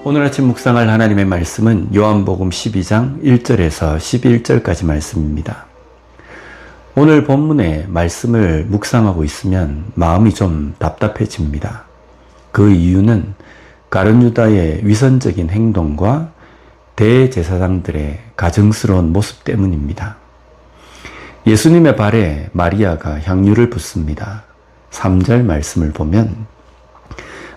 오늘 아침 묵상할 하나님의 말씀은 요한복음 12장 1절에서 11절까지 말씀입니다. 오늘 본문의 말씀을 묵상하고 있으면 마음이 좀 답답해집니다. 그 이유는 가룟 유다의 위선적인 행동과 대제사장들의 가증스러운 모습 때문입니다. 예수님의 발에 마리아가 향유를 붓습니다. 3절 말씀을 보면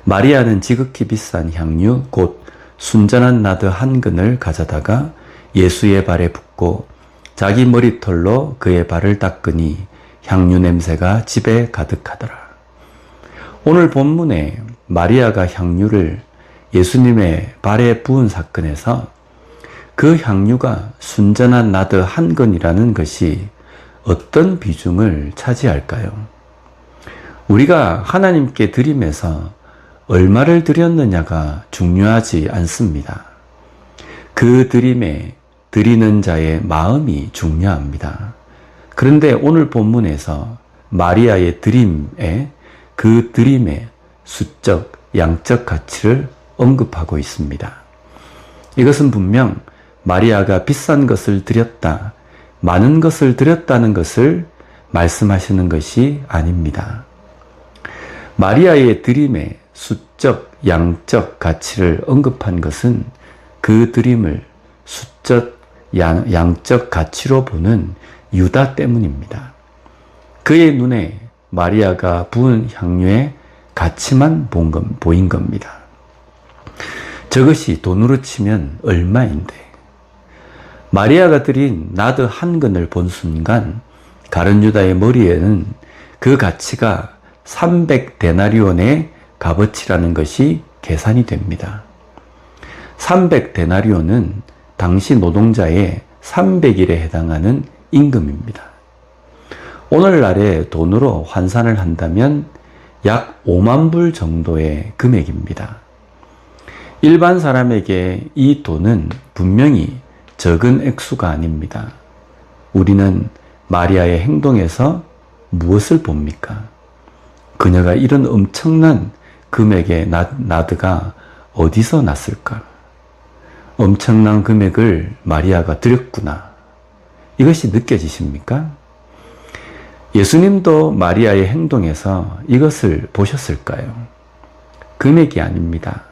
마리아는 지극히 비싼 향유 곧 순전한 나드 한 근을 가져다가 예수의 발에 붓고 자기 머리털로 그의 발을 닦으니 향유 냄새가 집에 가득하더라. 오늘 본문에 마리아가 향유를 예수님의 발에 부은 사건에서 그 향유가 순전한 나드 한 근이라는 것이 어떤 비중을 차지할까요? 우리가 하나님께 드림에서 얼마를 드렸느냐가 중요하지 않습니다. 그 드림에 드리는 자의 마음이 중요합니다. 그런데 오늘 본문에서 마리아의 드림에 그 드림의 수적, 양적 가치를 언급하고 있습니다. 이것은 분명 마리아가 비싼 것을 드렸다, 많은 것을 드렸다는 것을 말씀하시는 것이 아닙니다. 마리아의 드림에 수적, 양적 가치를 언급한 것은 그 드림을 수적, 양적 가치로 보는 유다 때문입니다. 그의 눈에 마리아가 부은 향유의 가치만 보인 겁니다. 저것이 돈으로 치면 얼마인데? 마리아가 드린 나드 한 근을 본 순간 가룟 유다의 머리에는 그 가치가 300데나리온의 값어치라는 것이 계산이 됩니다. 300데나리온은 당시 노동자의 300일에 해당하는 임금입니다. 오늘날의 돈으로 환산을 한다면 약 5만 불 정도의 금액입니다. 일반 사람에게 이 돈은 분명히 적은 액수가 아닙니다. 우리는 마리아의 행동에서 무엇을 봅니까? 그녀가 이런 엄청난 금액의 나드가 어디서 났을까? 엄청난 금액을 마리아가 드렸구나. 이것이 느껴지십니까? 예수님도 마리아의 행동에서 이것을 보셨을까요? 금액이 아닙니다.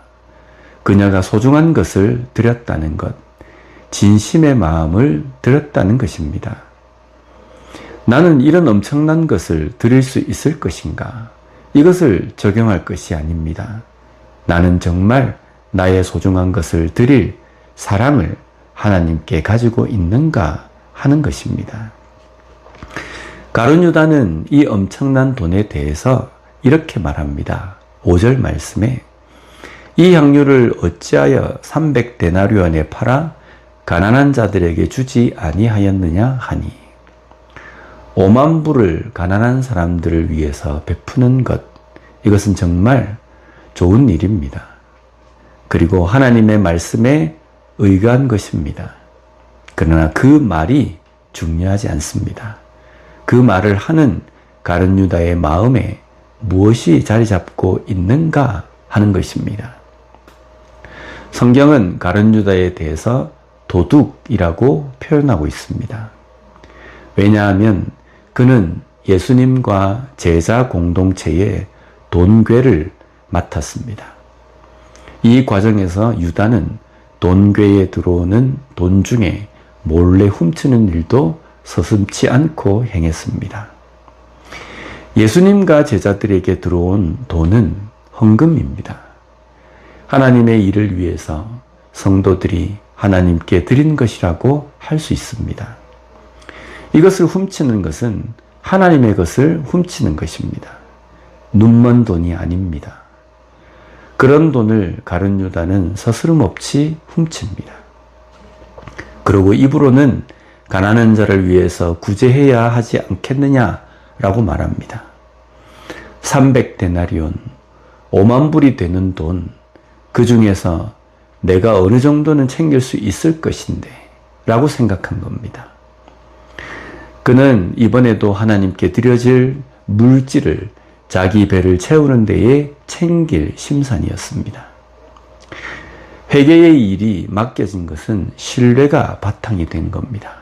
그녀가 소중한 것을 드렸다는 것, 진심의 마음을 드렸다는 것입니다. 나는 이런 엄청난 것을 드릴 수 있을 것인가? 이것을 적용할 것이 아닙니다. 나는 정말 나의 소중한 것을 드릴 사랑을 하나님께 가지고 있는가 하는 것입니다. 가룟 유다는 이 엄청난 돈에 대해서 이렇게 말합니다. 5절 말씀에 이 향유를 어찌하여 300데나리온에 팔아 가난한 자들에게 주지 아니하였느냐 하니 5만 불을 가난한 사람들을 위해서 베푸는 것, 이것은 정말 좋은 일입니다. 그리고 하나님의 말씀에 의거한 것입니다. 그러나 그 말이 중요하지 않습니다. 그 말을 하는 가룟 유다의 마음에 무엇이 자리 잡고 있는가 하는 것입니다. 성경은 가룟 유다에 대해서 도둑이라고 표현하고 있습니다. 왜냐하면 그는 예수님과 제자 공동체의 돈괴를 맡았습니다. 이 과정에서 유다는 돈괴에 들어오는 돈 중에 몰래 훔치는 일도 서슴지 않고 행했습니다. 예수님과 제자들에게 들어온 돈은 헌금입니다. 하나님의 일을 위해서 성도들이 하나님께 드린 것이라고 할 수 있습니다. 이것을 훔치는 것은 하나님의 것을 훔치는 것입니다. 눈먼 돈이 아닙니다. 그런 돈을 가룟 유다는 서스름없이 훔칩니다. 그리고 입으로는 가난한 자를 위해서 구제해야 하지 않겠느냐라고 말합니다. 300데나리온, 5만 불이 되는 돈, 그 중에서 내가 어느 정도는 챙길 수 있을 것인데 라고 생각한 겁니다. 그는 이번에도 하나님께 드려질 물질을 자기 배를 채우는 데에 챙길 심산이었습니다. 회개의 일이 맡겨진 것은 신뢰가 바탕이 된 겁니다.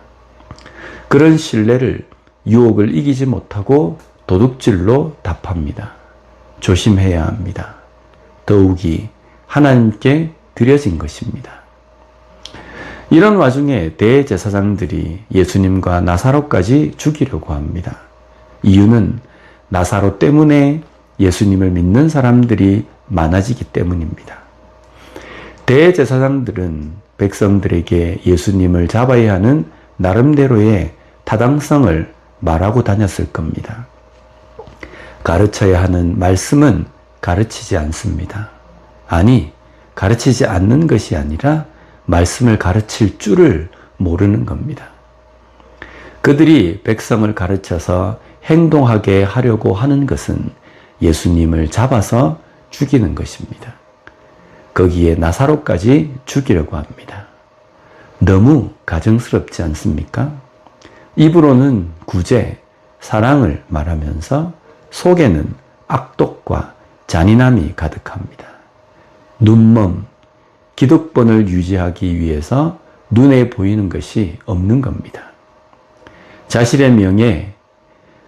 그런 신뢰를 유혹을 이기지 못하고 도둑질로 답합니다. 조심해야 합니다. 더욱이 하나님께 드려진 것입니다. 이런 와중에 대제사장들이 예수님과 나사로까지 죽이려고 합니다. 이유는 나사로 때문에 예수님을 믿는 사람들이 많아지기 때문입니다. 대제사장들은 백성들에게 예수님을 잡아야 하는 나름대로의 타당성을 말하고 다녔을 겁니다. 가르쳐야 하는 말씀은 가르치지 않습니다. 아니, 가르치지 않는 것이 아니라 말씀을 가르칠 줄을 모르는 겁니다. 그들이 백성을 가르쳐서 행동하게 하려고 하는 것은 예수님을 잡아서 죽이는 것입니다. 거기에 나사로까지 죽이려고 합니다. 너무 가증스럽지 않습니까? 입으로는 구제, 사랑을 말하면서 속에는 악독과 잔인함이 가득합니다. 눈먼, 기득권을 유지하기 위해서 눈에 보이는 것이 없는 겁니다. 자신의 명예,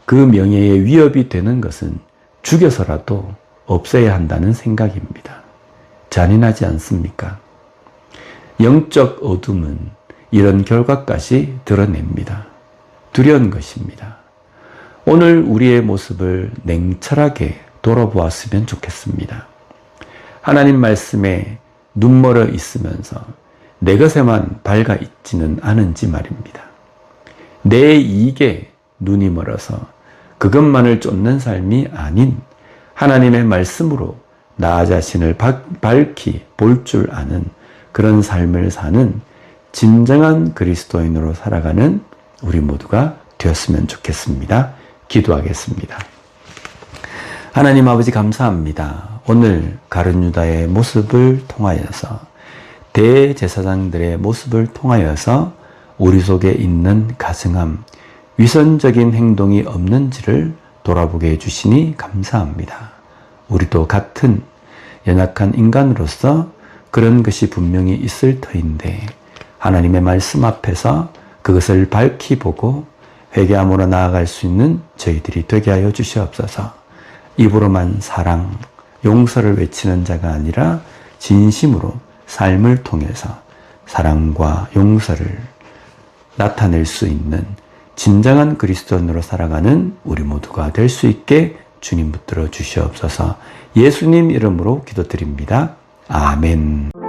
그 명예에 위협이 되는 것은 죽여서라도 없애야 한다는 생각입니다. 잔인하지 않습니까? 영적 어둠은 이런 결과까지 드러냅니다. 두려운 것입니다. 오늘 우리의 모습을 냉철하게 돌아보았으면 좋겠습니다. 하나님 말씀에 눈멀어 있으면서 내 것에만 밝아 있지는 않은지 말입니다. 내 이익에 눈이 멀어서 그것만을 쫓는 삶이 아닌 하나님의 말씀으로 나 자신을 밝히 볼 줄 아는 그런 삶을 사는 진정한 그리스도인으로 살아가는 우리 모두가 되었으면 좋겠습니다. 기도하겠습니다. 하나님 아버지 감사합니다. 오늘 가룟 유다의 모습을 통하여서 대제사장들의 모습을 통하여서 우리 속에 있는 가증함, 위선적인 행동이 없는지를 돌아보게 해주시니 감사합니다. 우리도 같은 연약한 인간으로서 그런 것이 분명히 있을 터인데 하나님의 말씀 앞에서 그것을 밝히 보고 회개함으로 나아갈 수 있는 저희들이 되게 하여 주시옵소서. 입으로만 사랑, 용서를 외치는 자가 아니라 진심으로 삶을 통해서 사랑과 용서를 나타낼 수 있는 진정한 그리스도인으로 살아가는 우리 모두가 될 수 있게 주님 붙들어 주시옵소서. 예수님 이름으로 기도드립니다. 아멘.